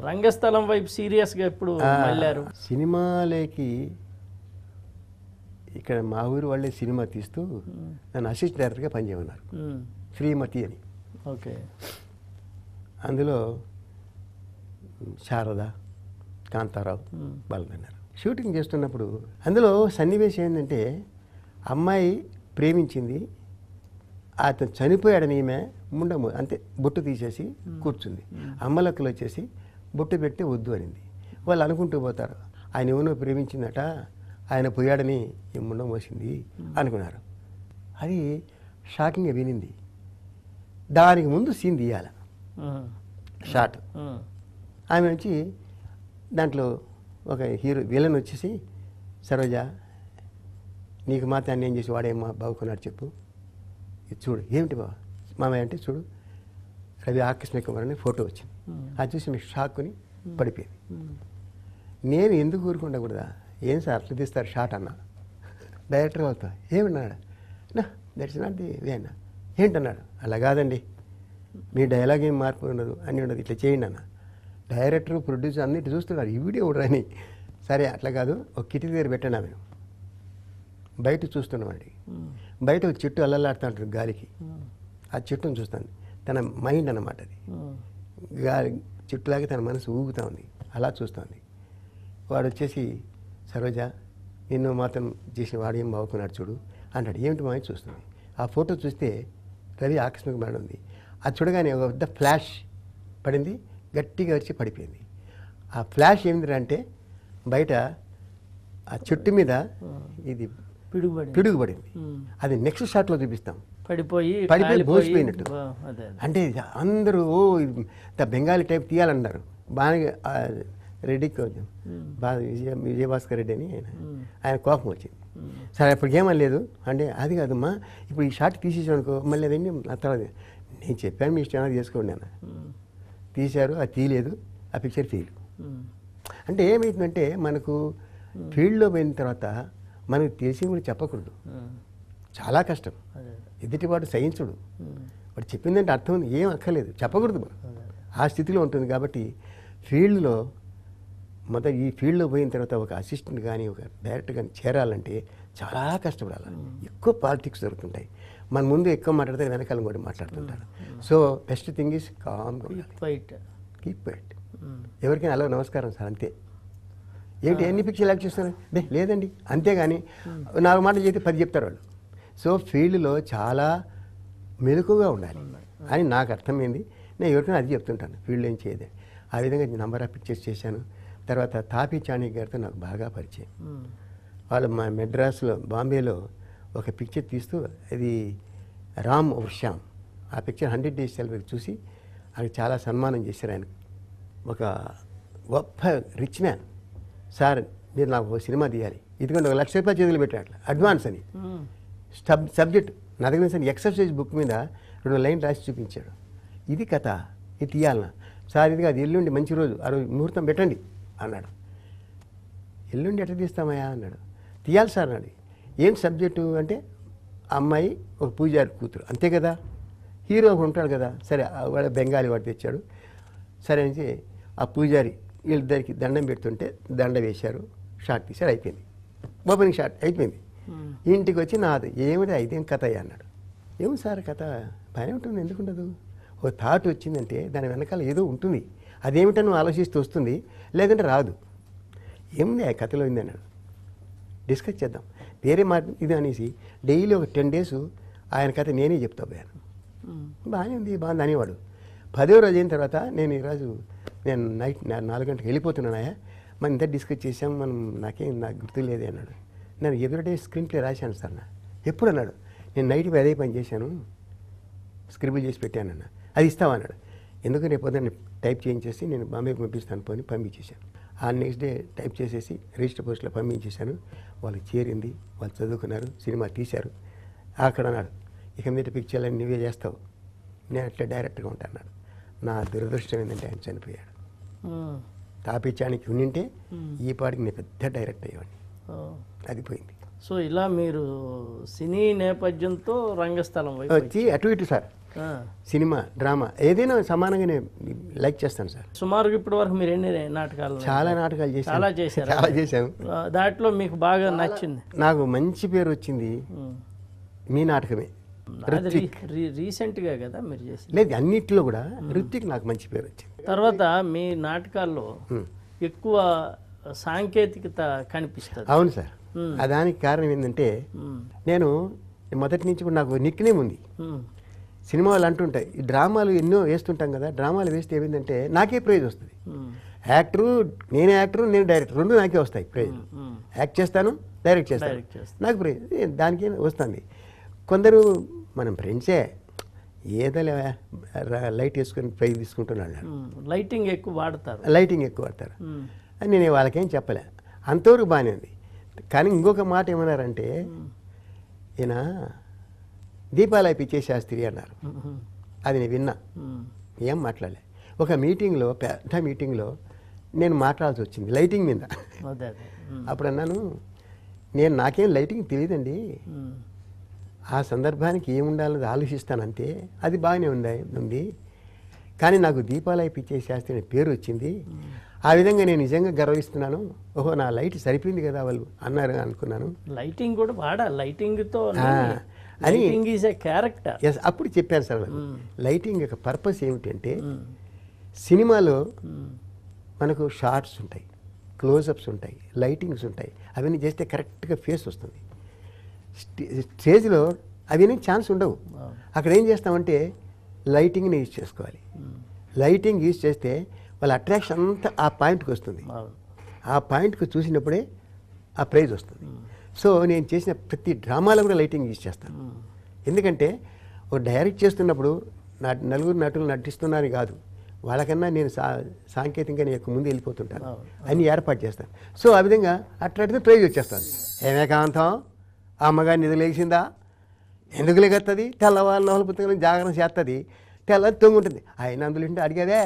రంగస్థలం వైపు సీరియస్గా ఎప్పుడు వెళ్ళారు? సినిమాలకి ఇక్కడ మా ఊరు వాళ్ళే సినిమా తీస్తూ నన్ను అసిస్టెంట్ డైరెక్టర్గా పనిచేయమన్నారు, శ్రీమతి అని. ఓకే. అందులో శారద, కాంతారావు వాళ్ళన్నారు. షూటింగ్ చేస్తున్నప్పుడు అందులో సన్నివేశం ఏంటంటే, అమ్మాయి ప్రేమించింది, అతను చనిపోయాడని ఈమె ముండము అంతే బొట్టు తీసేసి కూర్చుంది. అమ్మలక్కలు వచ్చేసి బొట్టు పెట్టి వద్దు అనింది. వాళ్ళు అనుకుంటూ పోతారు, ఆయన ఎవనో ప్రేమించిందట, ఆయన పోయాడని ఈ ముండం మోసింది అనుకున్నారు. అది షాకింగ్గా వినింది. దానికి ముందు సీన్ తీయాలి, షాట్. ఆమె నుంచి దాంట్లో ఒక హీరో విలన్ వచ్చేసి, సరోజ నీకు మాత్రం అన్యాయం చేసి వాడేమో బాగుకున్నాడు చెప్పు, ఇది చూడు. ఏమిటి బాబా మామయ్య అంటే, చూడు రవి ఆకస్మిక కుమార్ అని ఫోటో వచ్చింది. అది చూసి మీకు షాక్ని పడిపోయింది. నేను ఎందుకు ఊరుకుండకూడదా, ఏం సార్ అట్లా తీస్తారు షాట్ అన్న. డైరెక్టర్ అవుతా ఏమన్నాడు, నా దట్స్ నాట్ ది వే అన్న. ఏంటన్నాడు, అలా కాదండి మీ డైలాగ్ ఏం మార్పు ఉండదు అని ఉండదు, ఇట్లా చేయండి అన్న. డైరెక్టర్ ప్రొడ్యూసర్ అన్నిటి చూస్తున్నారు, ఈ వీడియో కూడా అని. సరే అట్లా కాదు, ఒక కిటికీ దగ్గర పెట్టండి ఆమెను. బయట చూస్తున్నామండి, బయట ఒక చెట్టు అల్లలాడుతూ ఉంటుంది గాలికి. ఆ చెట్టును చూస్తాను, తన మైండ్ అన్నమాట అది. గాలి చెట్టులాగా తన మనసు ఊగుతూ ఉంది, అలా చూస్తుంది. వాడు వచ్చేసి, సరోజ నిన్ను మాత్రం చేసిన వాడు ఏం బాగుకున్నాడు చూడు అంటాడు. ఏమిటి మా చూస్తుంది. ఆ ఫోటో చూస్తే రవి ఆకస్మిక మరణం ఉంది. అది చూడగానే ఒక పెద్ద ఫ్లాష్ పడింది, గట్టిగా వచ్చి పడిపోయింది. ఆ ఫ్లాష్ ఏమిటంటే, బయట ఆ చెట్టు మీద ఇది పిడుగుపడింది. అది నెక్స్ట్ షాట్లో చూపిస్తాం, పడిపోయి మోసిపోయినట్టు. అంటే అందరూ బెంగాలీ టైప్ తీయాలన్నారు. బాగా రెడ్డికి కొంచెం బాగా విజయభాస్కర్ రెడ్డి అని ఆయన కోపం వచ్చింది. సరే అప్పటికేమని లేదు అంటే, అది కాదమ్మా ఇప్పుడు ఈ షాట్ తీసేసాను అనుకో మళ్ళీ అదండి ఆ తర్వాత నేను చెప్పాను మీ ఇష్టం చేసుకోండి అన్న. తీశారు, అది తీయలేదు, ఆ పిక్చర్ ఫెయిల్. అంటే ఏమైందంటే, మనకు ఫీల్డ్లో పోయిన తర్వాత మనకు తెలిసి కూడా చెప్పకూడదు, చాలా కష్టం. ఎదుటివాడు సహించుడు, వాడు చెప్పిందంటే అర్థం ఉంది, ఏం అక్కర్లేదు, చెప్పకూడదు మనం. ఆ స్థితిలో ఉంటుంది. కాబట్టి ఫీల్డ్లో ఈ ఫీల్డ్లో పోయిన తర్వాత ఒక అసిస్టెంట్ కానీ ఒక డైరెక్టర్ కానీ చేరాలంటే చాలా కష్టపడాలి. ఎక్కువ పాలిటిక్స్ జరుగుతుంటాయి, మన ముందు ఎక్కువ మాట్లాడితే వెనకాల కూడా మాట్లాడుతుంటారు. సో బెస్ట్ థింగ్ ఈజ్ కామ్గా కీప్ క్వైట్. ఎవరికైనా అలా నమస్కారం సార్ అంతే. ఏంటి ఎన్ని పిక్చర్లు యాక్ట్ చేస్తున్నారు, లేదండి అంతేగాని 4 మాటలు చెప్తే 10 చెప్తారు వాళ్ళు. సో ఫీల్డ్లో చాలా మెలకుగా ఉండాలి అని నాకు అర్థమైంది. నేను ఎవరికైనా అది చెప్తుంటాను, ఫీల్డ్ ఏం చేయదు. ఆ విధంగా నంబర్ ఆఫ్ పిక్చర్స్ చేశాను. తర్వాత తాపీ చాణి గారితో నాకు బాగా పరిచయం. వాళ్ళు మా మెడ్రాస్లో బాంబేలో ఒక పిక్చర్ తీస్తూ, అది రామ్ और శ్యామ్, ఆ పిక్చర్ 100 days సెలబ్రేట్ చూసి ఆయనకు చాలా సన్మానం చేశారు. ఆయన ఒక గొప్ప రిచ్ మ్యాన్. సార్ మీరు నాకు ఒక సినిమా తీయాలి, ఇదిగోండి 1 లక్ష రూపాయలు చేతులు పెట్టారు అడ్వాన్స్ అని. సబ్జెక్ట్ నా దగ్గర నుంచి ఎక్సర్సైజ్ బుక్ మీద 2 లైన్లు రాసి చూపించాడు. ఇది కథ, ఇది తీయాలన్నా సార్, ఇది కాదు ఎల్లుండి మంచి రోజు, ఆ రోజు ముహూర్తం పెట్టండి అన్నాడు. ఎల్లుండి ఎట్లా తీస్తామయ్యా అన్నాడు. తీయాలి సార్ అన్నాడు. ఏం సబ్జెక్టు అంటే, అమ్మాయి ఒక పూజారి కూతురు అంతే కదా, హీరో ఉంటాడు కదా. సరే వాడు బెంగాలీ వాడు తెచ్చాడు. సరే అని ఆ పూజారి వీళ్ళిద్దరికి దండం పెడుతుంటే దండ వేశారు, షాట్ తీశారు, అయిపోయింది. ఓపెనింగ్ షాట్ అయిపోయింది. ఇంటికి వచ్చి నాది ఏమిటి ఇదేం కథ అయ్యా అన్నాడు. ఏమి సార్ కథ బాగానే ఉంటుంది, ఎందుకు ఉండదు. ఓ థాట్ వచ్చిందంటే దాని వెనకాల ఏదో ఉంటుంది, అదేమిటో నువ్వు ఆలోచిస్తూ వస్తుంది, లేదంటే రాదు. ఏముంది ఆ కథలో ఉంది అన్నాడు. డిస్కస్ చేద్దాం వేరే మాట ఇది అనేసి డైలీ ఒక 10 days ఆయన కథ నేనే చెప్తా పోయాను. బాగానే ఉంది, బాగుంది అనేవాడు. 10వ రోజు అయిన తర్వాత నేను నైట్ 4 గంటలకు వెళ్ళిపోతున్నానాయా, మనం ఇంత డిస్కస్ చేసాం, నాకు గుర్తు లేదే అన్నాడు. నేను ఎవ్రీడే స్క్రీన్ ప్లే రాశాను సార్. ఎప్పుడు అన్నాడు, నేను నైట్ అదే పని చేశాను, స్క్రిబుల్ చేసి పెట్టానన్న, అది ఇస్తావా అన్నాడు. ఎందుకు రేపు పొద్దున్న టైప్ చేయించేసి నేను బాంబేకి పంపిస్తాను పోని పంపించేశాను. ఆ నెక్స్ట్ డే టైప్ చేసేసి రిజిస్టర్ పోస్ట్లో పంపించేశాను. వాళ్ళకి చేరింది, వాళ్ళు చదువుకున్నారు, సినిమా తీశారు. అక్కడ అన్నాడు, ఇక మీద పిక్చర్లు నువ్వే చేస్తావు, నేను అట్లా డైరెక్ట్గా ఉంటాను అన్నాడు. నా దురదృష్టం ఏంటంటే ఆయన చనిపోయాడు. తాపించానికి ఉండింటే ఈ పాటికి నేను పెద్ద డైరెక్ట్ అయ్యేవాడిని. అది పోయింది. సో ఇలా మీరు సినీ నేపథ్యంతో రంగస్థలం వచ్చి అటు ఇటు సార్ ఆ. సినిమా డ్రామా ఏదైనా సమానంగా నేను లైక్ చేస్తాను సార్. సుమారుగా ఇప్పటి వరకు మీరు ఎన్ని నాటకాలు? చాలా నాటకాలు చేశాను. చాలా చేశారు. చాలా చేశాను. దాంట్లో మీకు బాగా నచ్చింది? నాకు మంచి పేరు వచ్చింది మీ నాటకమే. అది రీసెంట్గా కదా మీరు చేసింది? లేదు, అన్నిట్లో కూడా ఋత్విక్ నాకు మంచి పేరు వచ్చింది. తర్వాత మీ నాటకాల్లో ఎక్కువ సాంకేతికత కనిపిస్తుంది. అవును సార్. దానికి కారణం ఏంటంటే నేను మొదటి నుంచి కూడా నాకు నిక్నేమ్ ఉంది. సినిమా వాళ్ళు అంటుంటాయి, ఈ డ్రామాలు ఎన్నో వేస్తుంటాం కదా, డ్రామాలు వేస్తే ఏమైందంటే నాకే ప్రైజ్ వస్తుంది. యాక్టరు నేను డైరెక్టర్ రెండు నాకే వస్తాయి ప్రైజ్. యాక్ట్ చేస్తాను, డైరెక్ట్ చేస్తాను, నాకు ప్రైజ్ దానికి వస్తుంది. కొందరు మనం ఫ్రెండ్సే ఏదో లైట్ వేసుకొని ప్రైజ్ తీసుకుంటున్నాడు. లైటింగ్ ఎక్కువ వాడతారు. అని నేను వాళ్ళకేం చెప్పలే, అంతవరకు బాగానే ఉంది. కానీ ఇంకొక మాట ఏమన్నారంటే, ఈయన దీపాలు పిచ్చే శాస్త్రి అన్నారు. అది నేను విన్నా, ఏం మాట్లాడలే. ఒక మీటింగ్లో, పెద్ద మీటింగ్లో నేను మాట్లాడాల్సి వచ్చింది లైటింగ్ మీద. అప్పుడు అన్నాను, నాకేం లైటింగ్ తెలియదండి, ఆ సందర్భానికి ఏముండాలో ఆలోచిస్తానంతే, అది బాగానే ఉంది. కానీ నాకు దీపాలయ పిచ్చే శాస్త్రి అనే పేరు వచ్చింది. ఆ విధంగా నేను నిజంగా గర్విస్తున్నాను. ఓహో, నా లైట్ సరిపోయింది కదా వాళ్ళు అన్నారు అనుకున్నాను. లైటింగ్ కూడా వాడాలి, లైటింగ్తో అని క్యారెక్టర్. ఎస్, అప్పుడు చెప్పాను సార్. లైటింగ్ యొక్క పర్పస్ ఏమిటంటే, సినిమాలో మనకు షార్ట్స్ ఉంటాయి, క్లోజప్స్ ఉంటాయి, లైటింగ్స్ ఉంటాయి. అవన్నీ చేస్తే కరెక్ట్గా ఫేస్ వస్తుంది. స్టేజ్లో అవన్నీ ఛాన్స్ ఉండవు. అక్కడ ఏం చేస్తామంటే లైటింగ్ని యూజ్ చేసుకోవాలి. లైటింగ్ యూజ్ చేస్తే వాళ్ళ అట్రాక్షన్ అంతా ఆ పాయింట్కి వస్తుంది. ఆ పాయింట్కి చూసినప్పుడే ఆ ప్రైజ్ వస్తుంది. సో నేను చేసిన ప్రతి డ్రామాలో కూడా లైటింగ్ యూజ్ చేస్తాను. ఎందుకంటే ఒక డైరెక్ట్ చేస్తున్నప్పుడు నలుగురు నటులు నటిస్తున్నారు కాదు, వాళ్ళకన్నా నేను సాంకేతికంగా నేను ముందు వెళ్ళిపోతుంటాను, అన్ని ఏర్పాటు చేస్తాను. సో ఆ విధంగా అట్లాంటిది ప్రైజ్ వచ్చేస్తాను. ఏమే కాంతం, ఆ అమ్మగారి నిధులు లేచిందా, ఎందుకు లేగత్తది, తెల్లవాళ్ళు నవల పుస్తకం జాగ్రత్త చేస్తుంది, తెల్ల తొంగుంటుంది, ఆయన అందులో అడిగేదే.